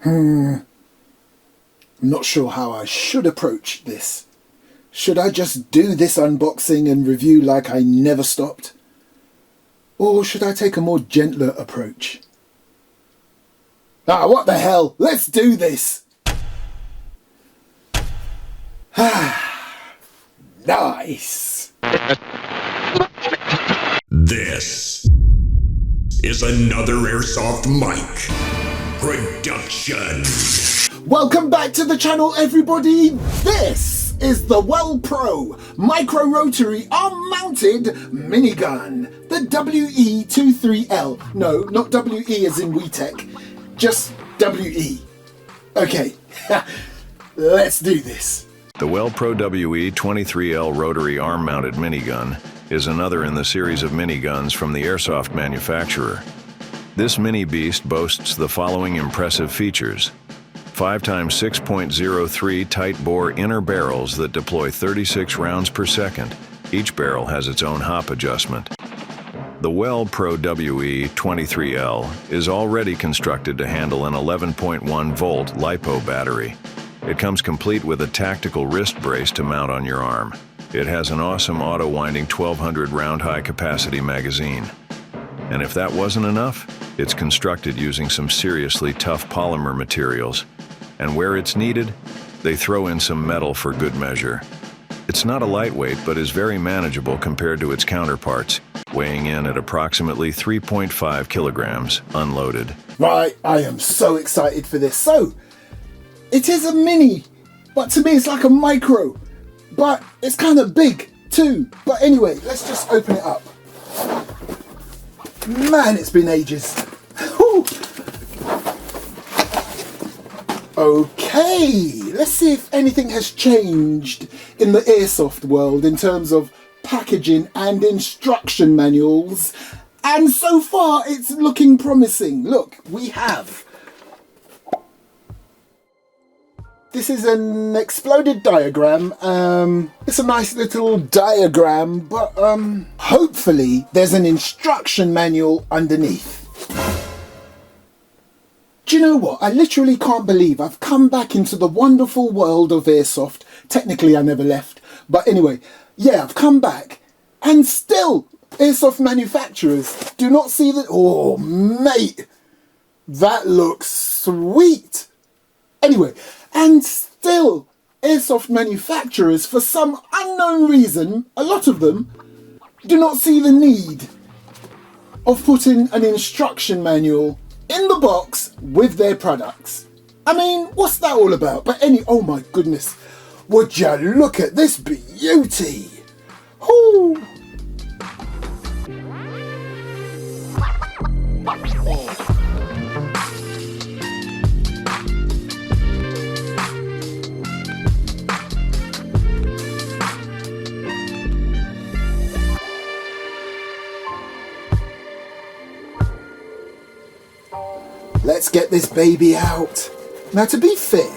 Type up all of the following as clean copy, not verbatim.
I'm not sure how I should approach this. Should I just do this unboxing and review like I never stopped? Or should I take a more gentler approach? Ah, what the hell? Let's do this! Nice! This is another Airsoft mic production. Welcome back to the channel, everybody. This is the Well Pro Micro Rotary Arm-Mounted Minigun, the WE23-L. No, not WE as in WeTech, just WE. Okay, let's do this. The Well Pro WE23-L Rotary Arm-Mounted Minigun is another in the series of miniguns from the Airsoft manufacturer. This mini beast boasts the following impressive features: 5x6.03 tight-bore inner barrels that deploy 36 rounds per second. Each barrel has its own hop adjustment. The Well Pro WE23-L is already constructed to handle an 11.1-volt LiPo battery. It comes complete with a tactical wrist brace to mount on your arm. It has an awesome auto-winding 1200 round high-capacity magazine. And if that wasn't enough, it's constructed using some seriously tough polymer materials. And where it's needed, they throw in some metal for good measure. It's not a lightweight, but is very manageable compared to its counterparts, weighing in at approximately 3.5 kilograms, unloaded. Right, I am so excited for this. So, it is a mini, but to me it's like a micro. But it's kind of big too. But anyway, let's just open it up. Man, it's been ages. Whew. Okay, let's see if anything has changed in the Airsoft world in terms of packaging and instruction manuals. And so far, it's looking promising. Look, we have. This is an exploded diagram. It's a nice little diagram, but hopefully there's an instruction manual underneath. Do you know what? I literally can't believe I've come back into the wonderful world of Airsoft. Technically, I never left. But anyway, yeah, I've come back. And still, Airsoft manufacturers do not see that. Oh, mate, that looks sweet. Anyway, and still, Airsoft manufacturers, for some unknown reason, a lot of them, do not see the need of putting an instruction manual in the box with their products. I mean, what's that all about? But oh my goodness, would you look at this beauty? Whoo! Let's get this baby out. Now, to be fair,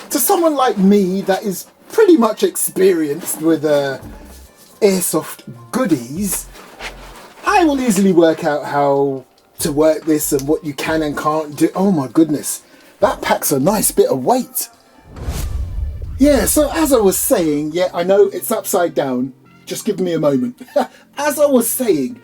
to someone like me that is pretty much experienced with Airsoft goodies, I will easily work out how to work this and what you can and can't do. Oh my goodness, that packs a nice bit of weight. Yeah, so as I was saying, yeah, I know it's upside down. Just give me a moment. As I was saying,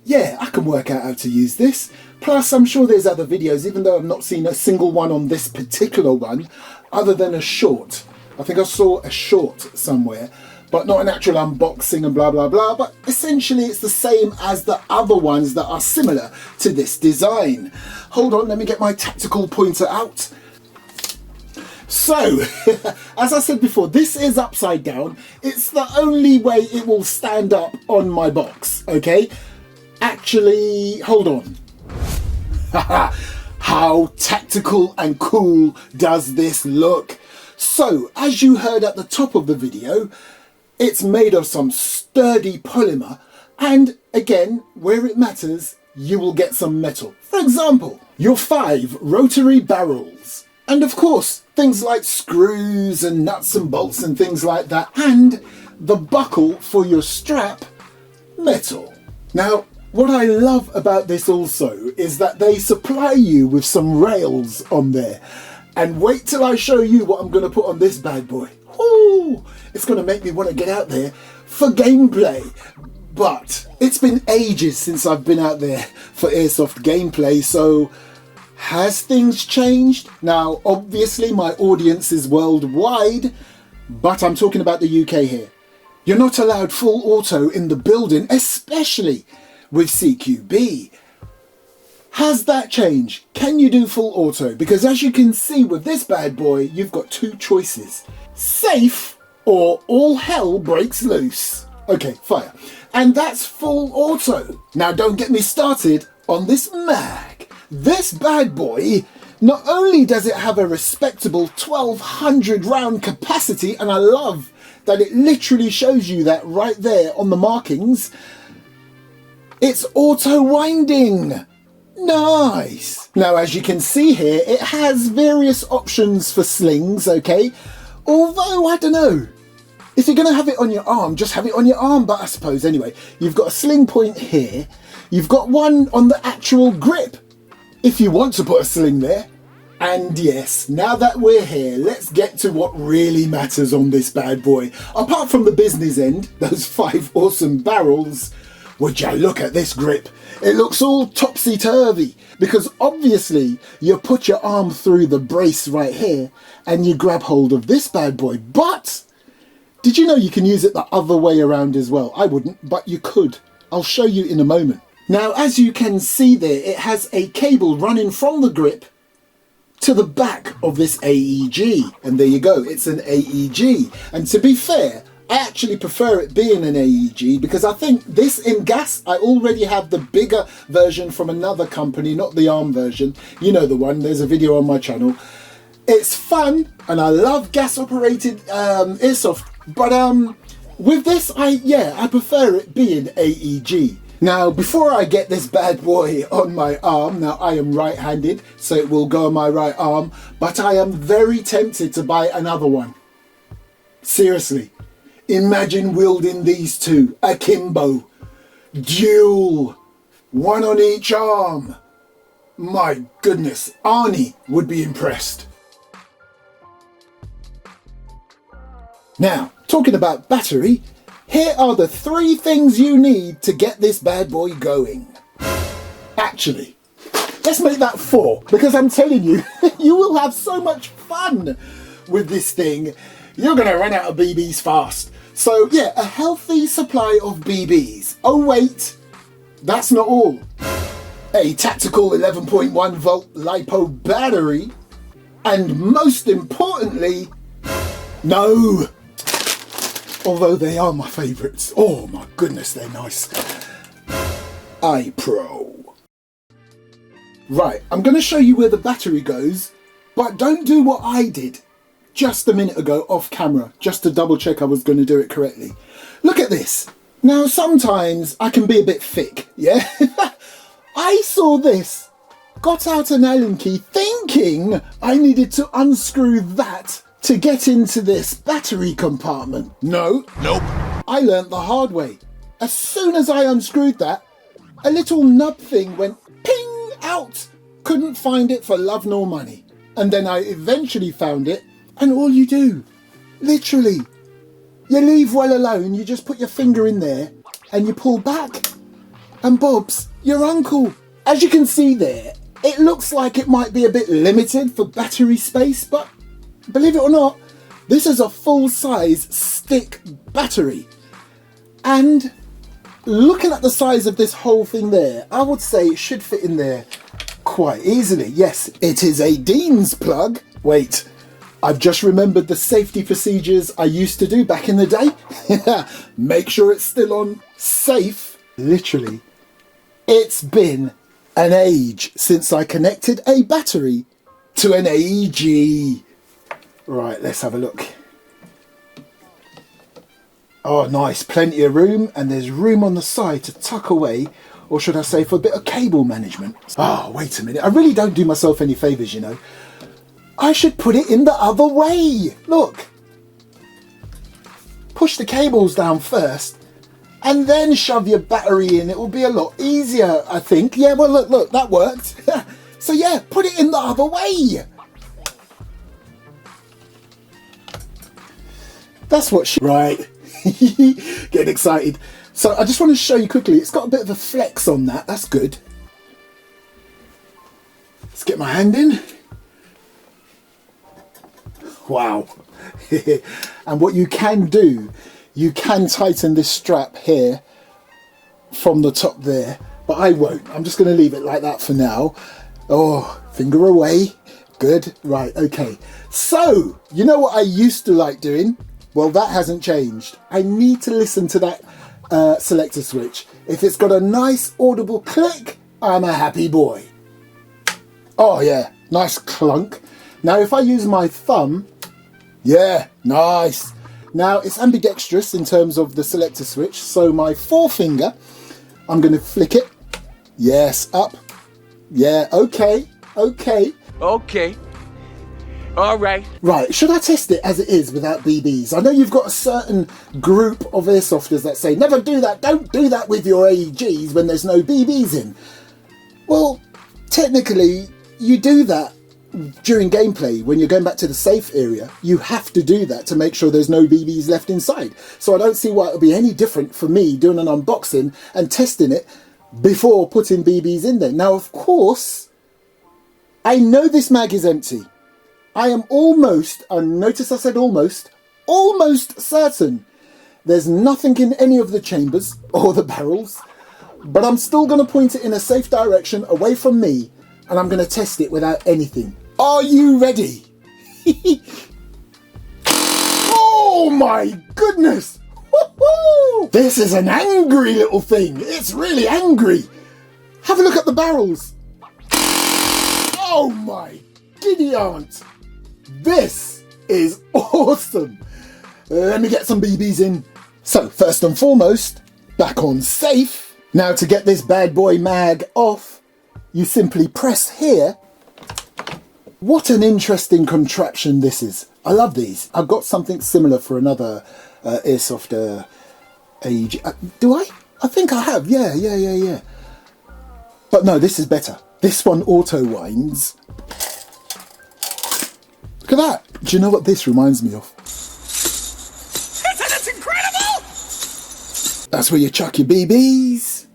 yeah, I can work out how to use this. Plus, I'm sure there's other videos, even though I've not seen a single one on this particular one, other than a short. I think I saw a short somewhere, but not an actual unboxing and blah, blah, blah. But essentially, it's the same as the other ones that are similar to this design. Hold on, let me get my tactical pointer out. So, as I said before, this is upside down. It's the only way it will stand up on my box, okay? Actually, hold on. How tactical and cool does this look? So, as you heard at the top of the video, it's made of some sturdy polymer, and again, where it matters, you will get some metal. For example, your 5 rotary barrels, and of course, things like screws and nuts and bolts and things like that, and the buckle for your strap, metal. Now, What I love about this also is that they supply you with some rails on there. And wait till I show you what I'm going to put on this bad boy. Ooh, it's going to make me want to get out there for gameplay. But it's been ages since I've been out there for Airsoft gameplay, so has things changed? Now, obviously my audience is worldwide, but I'm talking about the UK here. You're not allowed full auto in the building, especially with CQB. Has that changed? Can you do full auto? Because as you can see with this bad boy, you've got two choices. Safe or all hell breaks loose. Okay, fire. And that's full auto. Now don't get me started on this mag. This bad boy, not only does it have a respectable 1200 round capacity, and I love that it literally shows you that right there on the markings, it's auto winding. Nice. Now, as you can see here, it has various options for slings, okay? Although, I don't know. If you're going to have it on your arm, just have it on your arm, but I suppose anyway. You've got a sling point here. You've got one on the actual grip, if you want to put a sling there. And yes, now that we're here, let's get to what really matters on this bad boy. Apart from the business end, those 5 awesome barrels, would you look at this grip? It looks all topsy-turvy because obviously you put your arm through the brace right here and you grab hold of this bad boy. But did you know you can use it the other way around as well? I wouldn't, but you could. I'll show you in a moment. Now, as you can see there, it has a cable running from the grip to the back of this AEG. And there you go, it's an AEG. And to be fair, I actually prefer it being an AEG because I think this in gas, I already have the bigger version from another company, not the ARM version. You know the one, there's a video on my channel. It's fun and I love gas operated Airsoft, but with this, I prefer it being AEG. Now, before I get this bad boy on my arm, now I am right-handed, so it will go on my right arm, but I am very tempted to buy another one. Seriously. Imagine wielding these two, akimbo, dual, one on each arm. My goodness, Arnie would be impressed. Now, talking about battery, here are the 3 things you need to get this bad boy going. Actually, let's make that 4, because I'm telling you, you will have so much fun with this thing. You're going to run out of BBs fast. So yeah, a healthy supply of BBs. Oh wait, that's not all. A tactical 11.1 volt LiPo battery. And most importantly, no. Although they are my favourites. Oh my goodness, they're nice. iPro. Right, I'm going to show you where the battery goes, but don't do what I did just a minute ago off camera, just to double check I was going to do it correctly. Look at this. Now sometimes I can be a bit thick, yeah? I saw this, got out an Allen key thinking I needed to unscrew that to get into this battery compartment. Nope. I learnt the hard way. As soon as I unscrewed that, a little nub thing went ping out. Couldn't find it for love nor money. And then I eventually found it. And all you do, literally, you leave well alone, you just put your finger in there and you pull back. And Bob's your uncle. As you can see there, it looks like it might be a bit limited for battery space, but believe it or not, this is a full-size stick battery. And looking at the size of this whole thing there, I would say it should fit in there quite easily. Yes, it is a Dean's plug. Wait. I've just remembered the safety procedures I used to do back in the day. Make sure it's still on safe. Literally, it's been an age since I connected a battery to an AEG. Right, let's have a look. Oh, nice. Plenty of room, and there's room on the side to tuck away, or should I say for a bit of cable management. Oh, wait a minute. I really don't do myself any favours, you know. I should put it in the other way. Look. Push the cables down first and then shove your battery in. It will be a lot easier, I think. Yeah, well, look, that worked. So yeah, put it in the other way. That's what she... Right. Getting excited. So I just want to show you quickly. It's got a bit of a flex on that. That's good. Let's get my hand in. Wow. And what you can do, you can tighten this strap here from the top there, but I won't. I'm just going to leave it like that for now. Oh, finger away. Good. Right, okay. So, you know what I used to like doing? Well, that hasn't changed. I need to listen to that selector switch. If it's got a nice audible click, I'm a happy boy. Oh yeah, nice clunk. Now if I use my thumb, yeah, nice. Now it's ambidextrous in terms of the selector switch, so my forefinger, I'm going to flick it. Yes, up. Yeah, okay. Okay. All right. Right, should I test it as it is without BBs? I know you've got a certain group of airsofters that say, never do that, don't do that with your AEGs when there's no BBs in. Well, technically, you do that during gameplay. When you're going back to the safe area, you have to do that to make sure there's no BBs left inside. So I don't see why it would be any different for me doing an unboxing and testing it before putting BBs in there. Now, of course, I know this mag is empty. I am almost, and notice I said almost certain there's nothing in any of the chambers or the barrels, but I'm still going to point it in a safe direction away from me, and I'm going to test it without anything. Are you ready? Oh my goodness! Woo-hoo! This is an angry little thing. It's really angry. Have a look at the barrels. Oh my giddy aunt. This is awesome. Let me get some BBs in. So first and foremost, back on safe. Now to get this bad boy mag off, you simply press here. What an interesting contraption this is. I love these. I've got something similar for another Airsoft AEG. Do I? I think I have. Yeah. But no, this is better. This one auto winds. Look at that. Do you know what this reminds me of? That's incredible! That's where you chuck your BBs.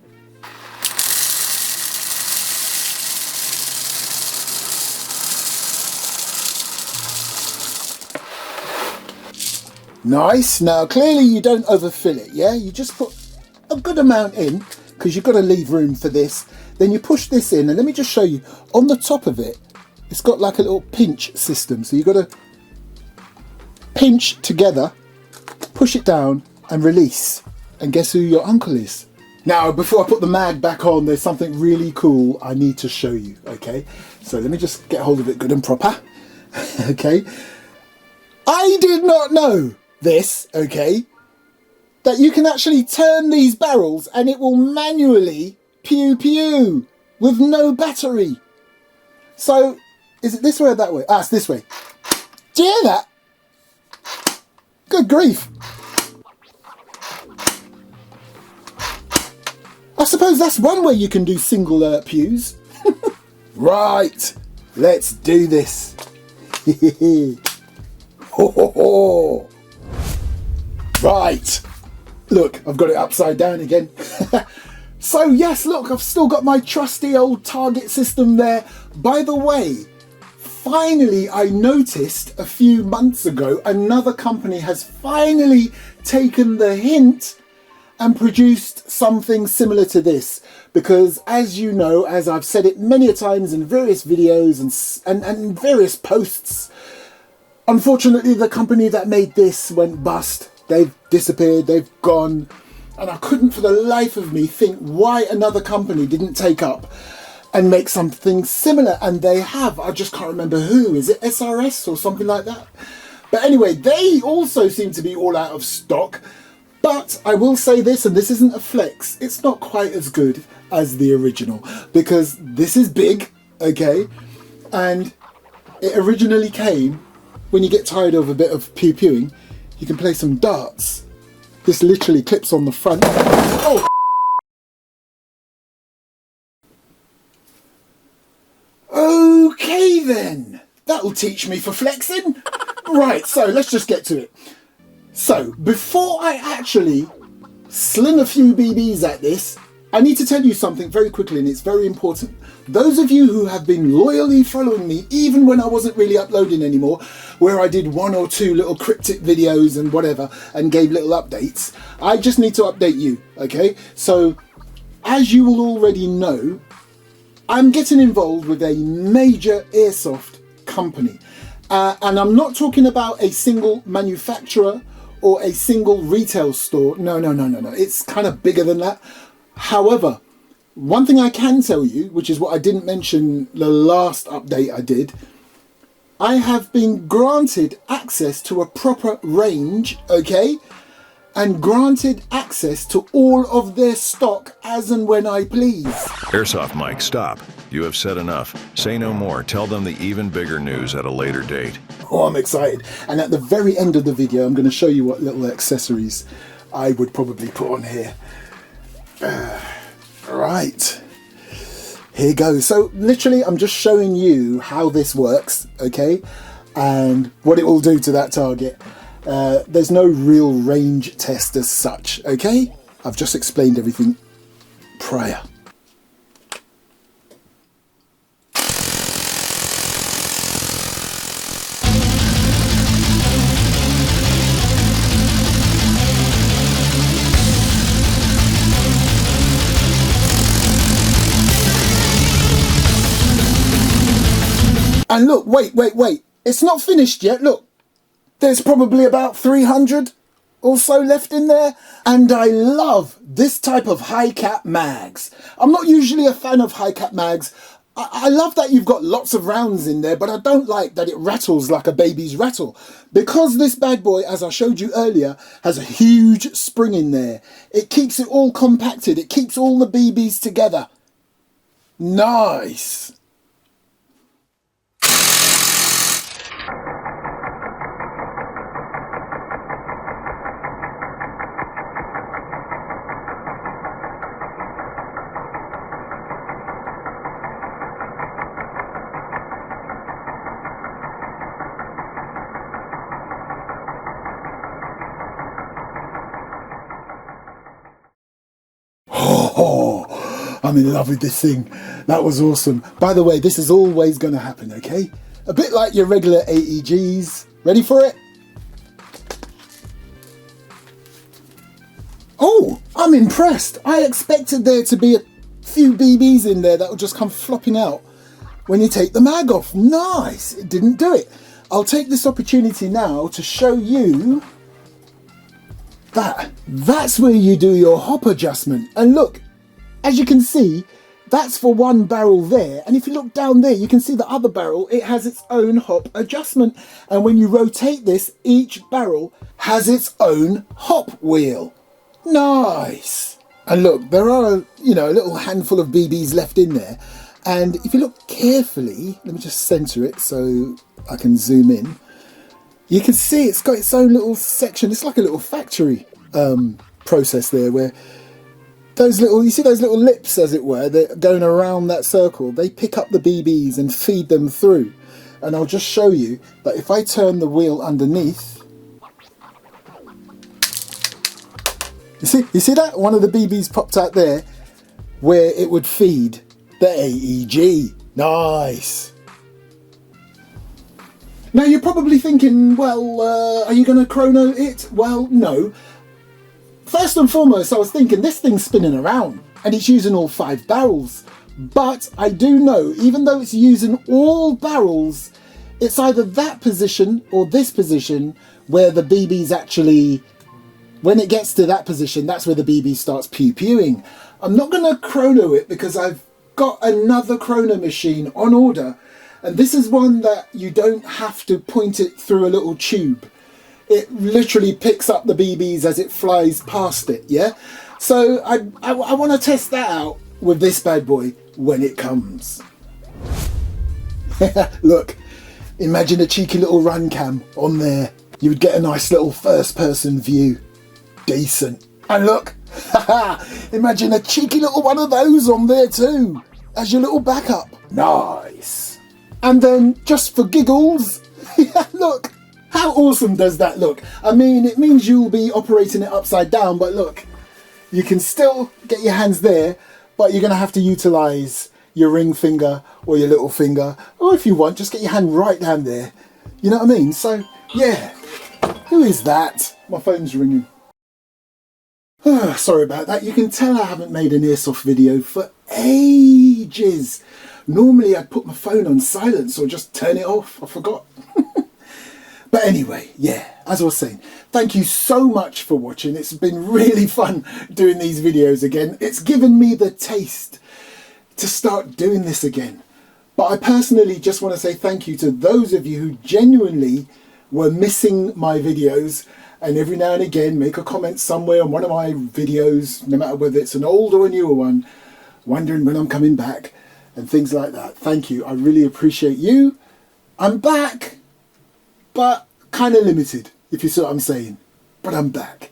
Nice. Now clearly you don't overfill it, yeah? You just put a good amount in because you've got to leave room for this. Then you push this in, and let me just show you. On the top of it, it's got like a little pinch system. So you've got to pinch together, push it down and release. And guess who your uncle is? Now, before I put the mag back on, there's something really cool I need to show you, okay? So let me just get hold of it good and proper, okay? I did not know this, okay? That you can actually turn these barrels and it will manually pew pew with no battery. So, is it this way or that way? Ah, it's this way. Do you hear that? Good grief. I suppose that's one way you can do single pews. Right, let's do this. Ho, ho, ho. Right, look, I've got it upside down again. So yes, look, I've still got my trusty old target system there. By the way, finally I noticed a few months ago, another company has finally taken the hint and produced something similar to this. Because as you know, as I've said it many a times in various videos and various posts, unfortunately the company that made this went bust. They've disappeared, they've gone. And I couldn't for the life of me think why another company didn't take up and make something similar. And they have. I just can't remember who. Is it SRS or something like that? But anyway, they also seem to be all out of stock. But I will say this, and this isn't a flex, it's not quite as good as the original. Because this is big, okay? And it originally came, when you get tired of a bit of pew-pewing, you can play some darts. This literally clips on the front. Oh! Okay then, that'll teach me for flexing. Right, so let's just get to it. So, before I actually sling a few BBs at this, I need to tell you something very quickly, and it's very important. Those of you who have been loyally following me, even when I wasn't really uploading anymore, where I did 1 or 2 little cryptic videos and whatever, and gave little updates, I just need to update you, okay? So, as you will already know, I'm getting involved with a major airsoft company. And I'm not talking about a single manufacturer or a single retail store. No. It's kind of bigger than that. However, one thing I can tell you, which is what I didn't mention the last update I did, I have been granted access to a proper range, okay? And granted access to all of their stock as and when I please. Airsoft Mike, stop. You have said enough. Say no more. Tell them the even bigger news at a later date. Oh, I'm excited. And at the very end of the video, I'm going to show you what little accessories I would probably put on here. Right. Here goes. So literally, I'm just showing you how this works, okay? And what it will do to that target. There's no real range test as such, okay? I've just explained everything prior. And look, wait. It's not finished yet, look. There's probably about 300 or so left in there. And I love this type of high cap mags. I'm not usually a fan of high cap mags. I love that you've got lots of rounds in there, but I don't like that it rattles like a baby's rattle. Because this bad boy, as I showed you earlier, has a huge spring in there. It keeps it all compacted. It keeps all the BBs together. Nice. Oh, I'm in love with this thing. That was awesome. By the way, this is always going to happen, okay? A bit like your regular AEGs. Ready for it? Oh, I'm impressed. I expected there to be a few BBs in there that will just come flopping out when you take the mag off. Nice. It didn't do it. I'll take this opportunity now to show you that's where you do your hop adjustment. And look, as you can see, that's for one barrel there. And if you look down there, you can see the other barrel, it has its own hop adjustment. And when you rotate this, each barrel has its own hop wheel. Nice. And look, there are, a little handful of BBs left in there. And if you look carefully, let me just center it so I can zoom in. You can see it's got its own little section. It's like a little factory process there, where you see those little lips, as it were, that are going around that circle. They pick up the BBs and feed them through. And I'll just show you that if I turn the wheel underneath, you see that? One of the BBs popped out there where it would feed the AEG. Nice. Now you're probably thinking, well, are you going to chrono it? Well, no. First and foremost, I was thinking this thing's spinning around and it's using all 5 barrels. But I do know, even though it's using all barrels, it's either that position or this position where the BB's actually, when it gets to that position, that's where the BB starts pew-pewing. I'm not going to chrono it because I've got another chrono machine on order. And this is one that you don't have to point it through a little tube. It literally picks up the BBs as it flies past it, yeah? So I want to test that out with this bad boy when it comes. Look, imagine a cheeky little run cam on there. You would get a nice little first person view. decent. And look, imagine a cheeky little one of those on there too, as your little backup. Nice. And then, just for giggles, look, how awesome does that look? I mean, it means you'll be operating it upside down, but look, you can still get your hands there, but you're going to have to utilise your ring finger or your little finger, or if you want, just get your hand right down there. You know what I mean? So, yeah. Who is that? My phone's ringing. Sorry about that. You can tell I haven't made an Airsoft video for ages. Normally I'd put my phone on silence or just turn it off. I forgot. But anyway, yeah, as I was saying, thank you so much for watching. It's been really fun doing these videos again. It's given me the taste to start doing this again. But I personally just want to say thank you to those of you who genuinely were missing my videos and every now and again make a comment somewhere on one of my videos, no matter whether it's an old or a newer one, wondering when I'm coming back and things like that. Thank you. I really appreciate you. I'm back, but kind of limited, if you see what I'm saying. But I'm back.